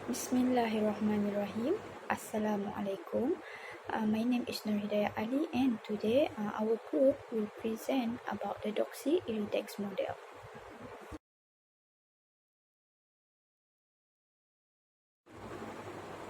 Bismillahirrahmanirrahim. Assalamualaikum. My name is Irridex Ali, and today our group will present about the Doxey Irridex model.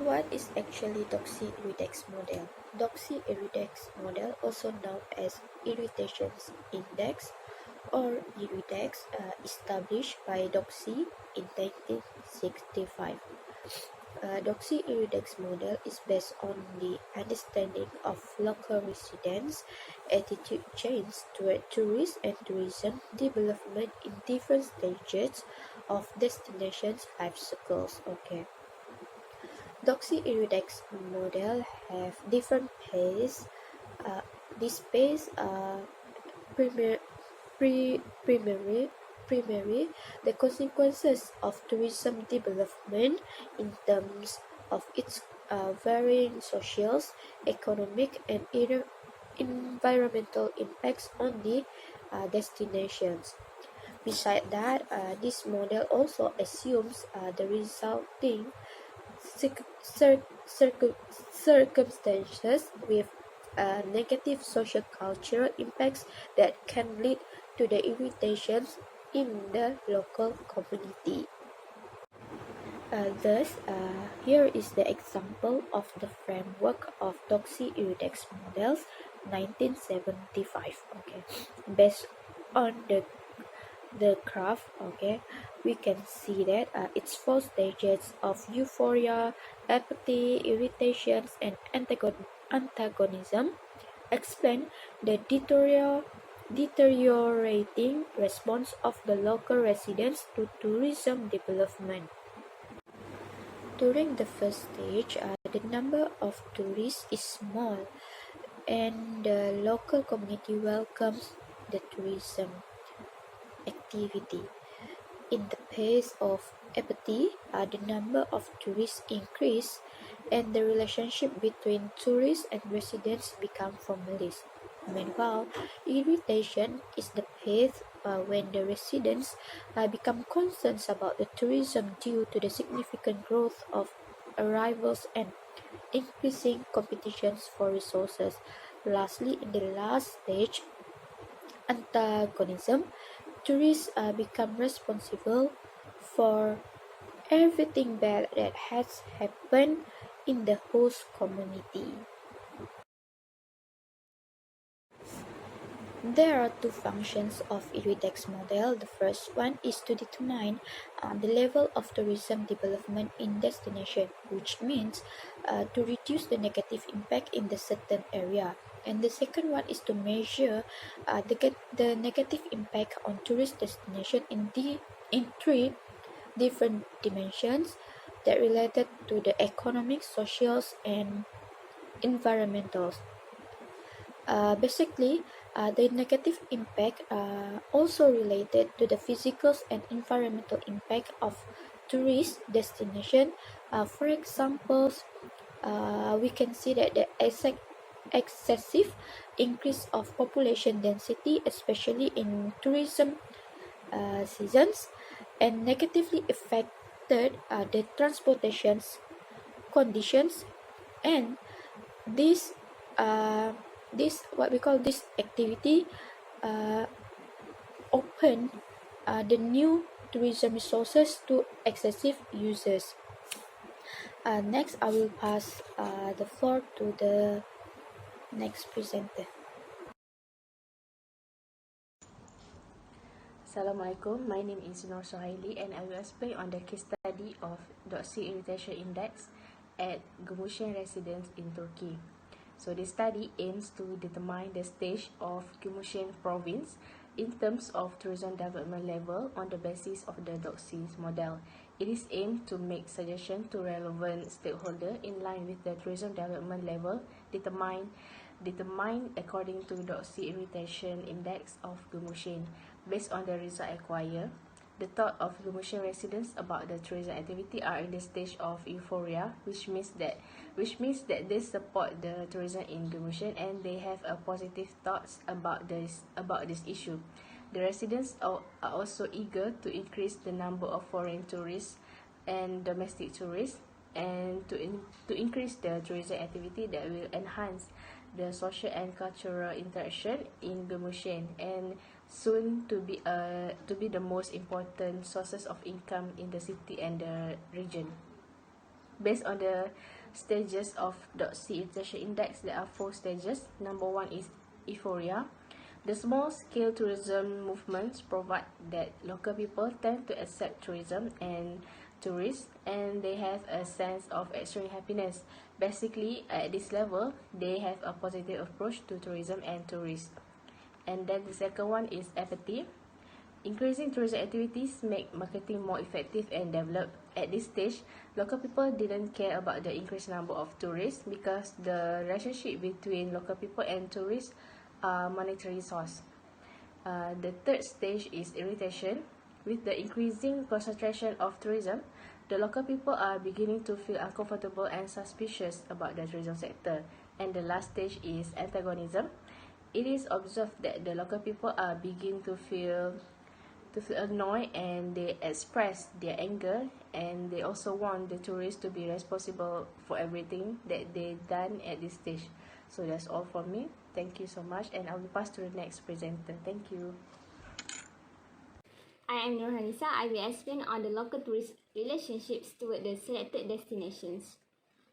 What is actually Doxey Irridex model? Doxey Irridex model, also known as Irritation Index or Irridex, established by Doxey in 1965. Doxey Irridex model is based on the understanding of local residents' attitude change toward tourists and tourism development in different stages of destinations life cycles. Okay. Doxey Irridex model have different pace. This pace primary primary the consequences of tourism development in terms of its varying social, economic, and environmental impacts on the destinations. Besides that, this model also assumes the resulting circumstances with negative social cultural impacts that can lead to the irritations in the local community. Here is the example of the framework of Doxey Irridex models 1975. Okay, based on the graph, okay, we can see that it's 4 stages of euphoria, apathy, irritations, and antagonism explain the deteriorating response of the local residents to tourism development. During the first stage, the number of tourists is small, and the local community welcomes the tourism activity. In the phase of apathy, the number of tourists increase, and the relationship between tourists and residents become formalized. Meanwhile, irritation is the phase when the residents become concerned about the tourism due to the significant growth of arrivals and increasing competitions for resources. Lastly, in the last stage, antagonism, tourists become responsible for everything bad that has happened in the host community. There are two functions of Irridex model. The first one is to determine the level of tourism development in destination, which means to reduce the negative impact in the certain area. And the second one is to measure the negative impact on tourist destination in three different dimensions that related to the economic, social, and environmental. Basically, the negative impact also related to the physical and environmental impact of tourist destination. For example, we can see that the excessive increase of population density, especially in tourism seasons, and negatively affected the transportation conditions, and this what we call this activity open the new tourism resources to excessive users. Next, I will pass the floor to the next presenter. Assalamualaikum, my name is Nur Sohaili and I will explain on the case study of Doxey Irritation Index at Gümüşhane residents in Turkey. So this study aims to determine the stage of Gümüşhane province in terms of tourism development level on the basis of the Doxey model. It is aimed to make suggestions to relevant stakeholders in line with the tourism development level determined according to Doxey Irritation Index of Gümüşhane. Based on the result acquired, the thought of Gümüşhane residents about the tourism activity are in the stage of euphoria, which means that they support the tourism in Gümüşhane and they have a positive thoughts about this issue. The residents are also eager to increase the number of foreign tourists and domestic tourists, and to increase the tourism activity that will enhance the social and cultural interaction in Gemushen, and soon to be the most important sources of income in the city and the region. Based on the stages of Doxey Irritation Index, there are 4 stages. Number 1 is euphoria. The small-scale tourism movements provide that local people tend to accept tourism and tourists, and they have a sense of extreme happiness. Basically, at this level, they have a positive approach to tourism and tourists. And then the second one is apathy. Increasing tourism activities make marketing more effective and developed. At this stage, local people didn't care about the increased number of tourists because the relationship between local people and tourists are monetary source. The third stage is irritation. With the increasing concentration of tourism, the local people are beginning to feel uncomfortable and suspicious about the tourism sector. And the last stage is antagonism. It is observed that the local people are beginning to feel annoyed, and they express their anger, and they also want the tourists to be responsible for everything that they done at this stage. So that's all from me. Thank you so much, and I will pass to the next presenter. Thank you. I am Nurhanisa. I will explain on the local tourist relationships toward the selected destinations.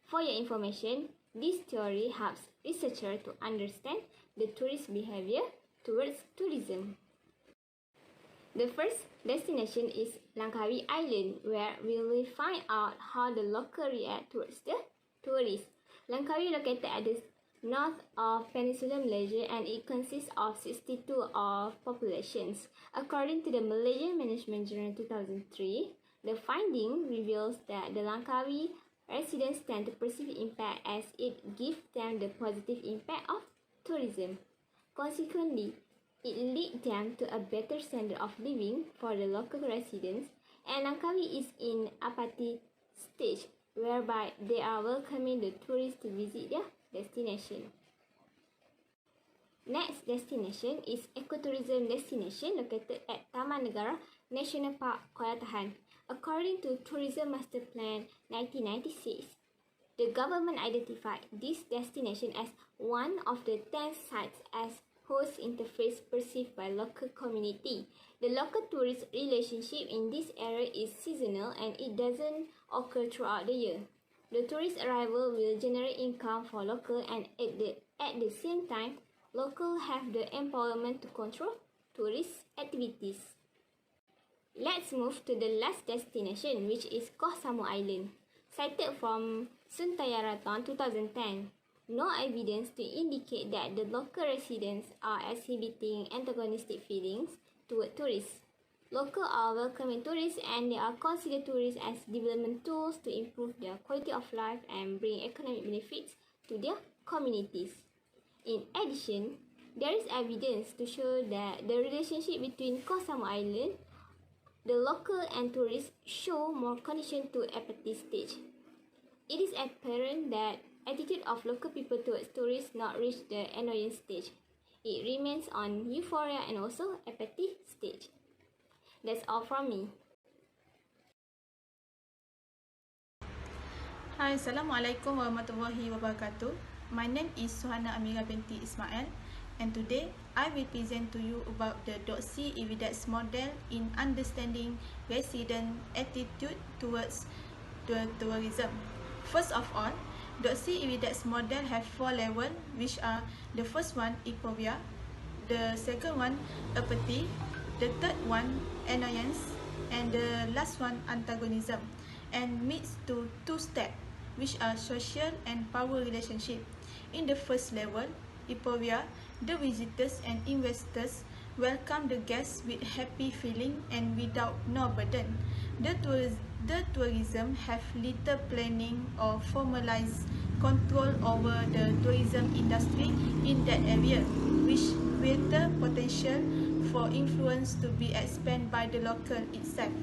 For your information, this theory helps researchers to understand the tourist behavior towards tourism. The first destination is Langkawi Island, where we will find out how the local react towards the tourists. Langkawi located at the north of Peninsular Malaysia, and it consists of 62 of populations. According to the Malaysian Management Journal 2003, the finding reveals that the Langkawi residents tend to perceive impact as it gives them the positive impact of tourism. Consequently, it leads them to a better standard of living for the local residents, and Langkawi is in apathy stage, whereby they are welcoming the tourists to visit their destination. Next destination is ecotourism destination located at Taman Negara National Park, Kuala Tahan. According to Tourism Master Plan 1996, the government identified this destination as one of the 10 sites as host interface perceived by local community. The local tourist relationship in this area is seasonal, and it doesn't occur throughout the year. The tourist arrival will generate income for local, and at the same time, local have the empowerment to control tourist activities. Let's move to the last destination, which is Koh Samu Island. Cited from Suntayaraton 2010, no evidence to indicate that the local residents are exhibiting antagonistic feelings toward tourists. Locals are welcoming tourists, and they are considered tourists as development tools to improve their quality of life and bring economic benefits to their communities. In addition, there is evidence to show that the relationship between Koh Samu Island, the local and tourists show more condition to apathy stage. It is apparent that attitude of local people towards tourists not reach the annoyance stage. It remains on euphoria and also apathy stage. That's all from me. Hai, Assalamualaikum warahmatullahi wabarakatuh. My name is Suhana Amira binti Ismail, and today I will present to you about the Doxey Irridex model in understanding resident attitude towards the tourism. First of all, Doxey Irridex model have 4 levels, which are the first one euphoria, the second one apathy, the third one annoyance, and the last one antagonism, and meets to 2 steps, which are social and power relationship. In the first level, euphoria, the visitors and investors welcome the guests with happy feeling and without no burden. The tourism have little planning or formalized control over the tourism industry in that area, which with the potential for influence to be expanded by the local itself.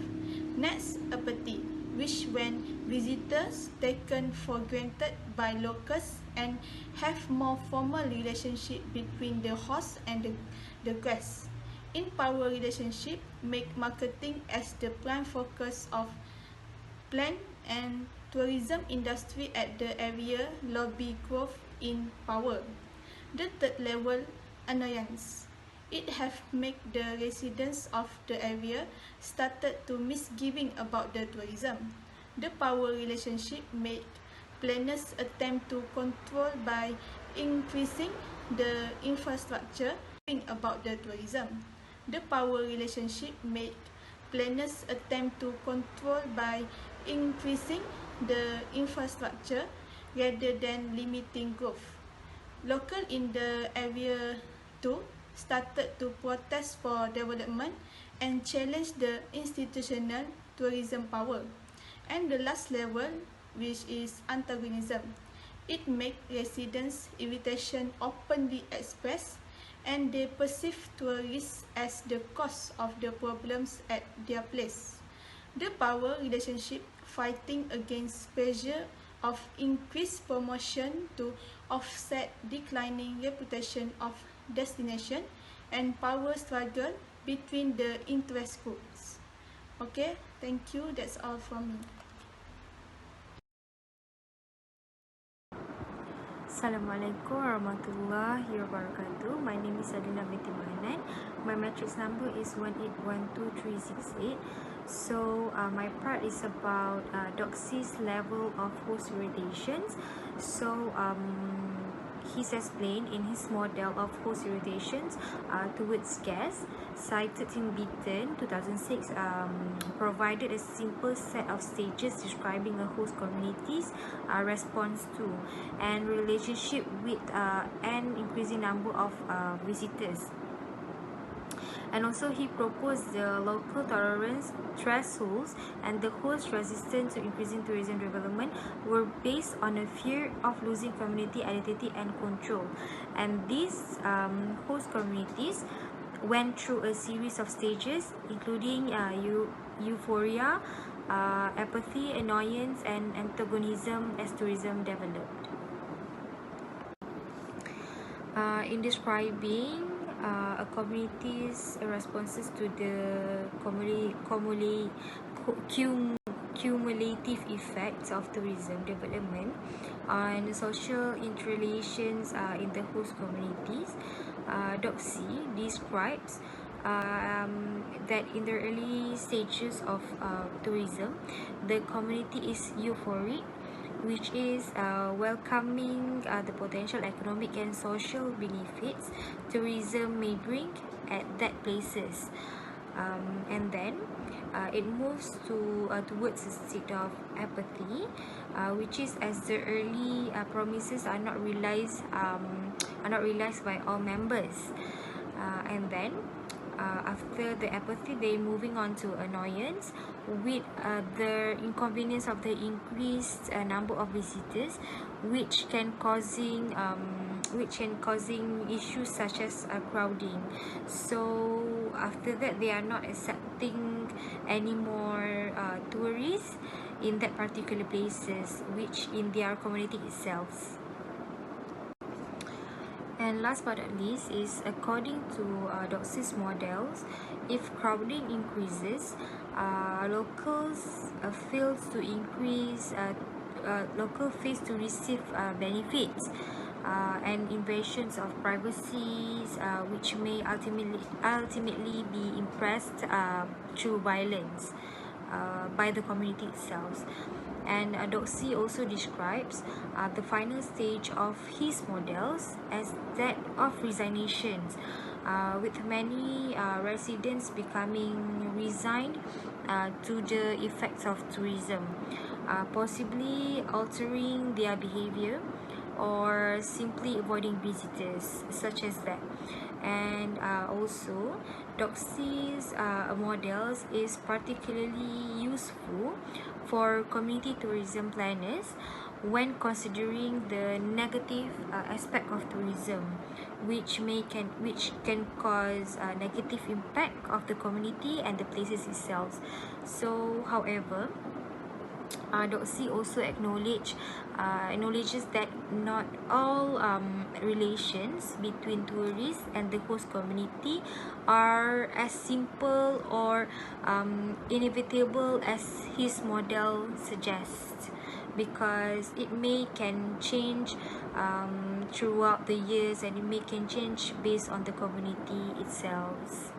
Next, apathy, which when visitors taken for granted by locals and have more formal relationship between the host and the guests. In power relationship, make marketing as the prime focus of plan and tourism industry at the area lobby growth in power. The third level, annoyance. It have made the residents of the area started to misgiving about the tourism. The power relationship made planners attempt to control by increasing the infrastructure about the tourism. The power relationship made planners attempt to control by increasing the infrastructure rather than limiting growth. Local in the area too started to protest for development and challenge the institutional tourism power. And the last level, which is antagonism. It made residents' irritation openly expressed, and they perceive tourists as the cause of the problems at their place. The power relationship fighting against pressure of increased promotion to offset declining reputation of destination, and power struggle between the interest groups. Okay, thank you. That's all from me. Assalamualaikum warahmatullahi wabarakatuh. My name is Adina binti Mahanan. My matrix number is 1812368. So my part is about Doxey's level of host irritations. So he's explained in his model of host irritations towards guests, cited in Beaton 2006, provided a simple set of stages describing a host community's response to and relationship with an increasing number of visitors. And also he proposed the local tolerance thresholds and the host resistance to increasing tourism development were based on a fear of losing community identity and control. And these host communities went through a series of stages including euphoria, apathy, annoyance and antagonism as tourism developed. In describing a community's responses to the cumulative effects of tourism development on social interrelations in the host communities, Doxey describes that in the early stages of tourism, the community is euphoric, which is welcoming the potential economic and social benefits tourism may bring at that places, and then it moves towards a state of apathy, which is as the early promises are not realized by all members, and then after the apathy, they moving on to annoyance with the inconvenience of the increased number of visitors, which can causing issues such as crowding. So after that, they are not accepting any more tourists in that particular places, which in their community itself. And last but not least is according to Doxey's models, if crowding increases, locals fail to increase local fails to receive benefits and invasions of privacies, which may ultimately be impressed through violence by the community itself. And Doxey also describes the final stage of his models as that of resignations, with many residents becoming resigned to the effects of tourism, possibly altering their behavior or simply avoiding visitors such as that. And also Doxey's models is particularly useful for community tourism planners when considering the negative aspect of tourism, which can cause a negative impact of the community and the places itself. So however, Doxey also acknowledges that not all relations between tourists and the host community are as simple or inevitable as his model suggests, because it may can change throughout the years, and it may can change based on the community itself.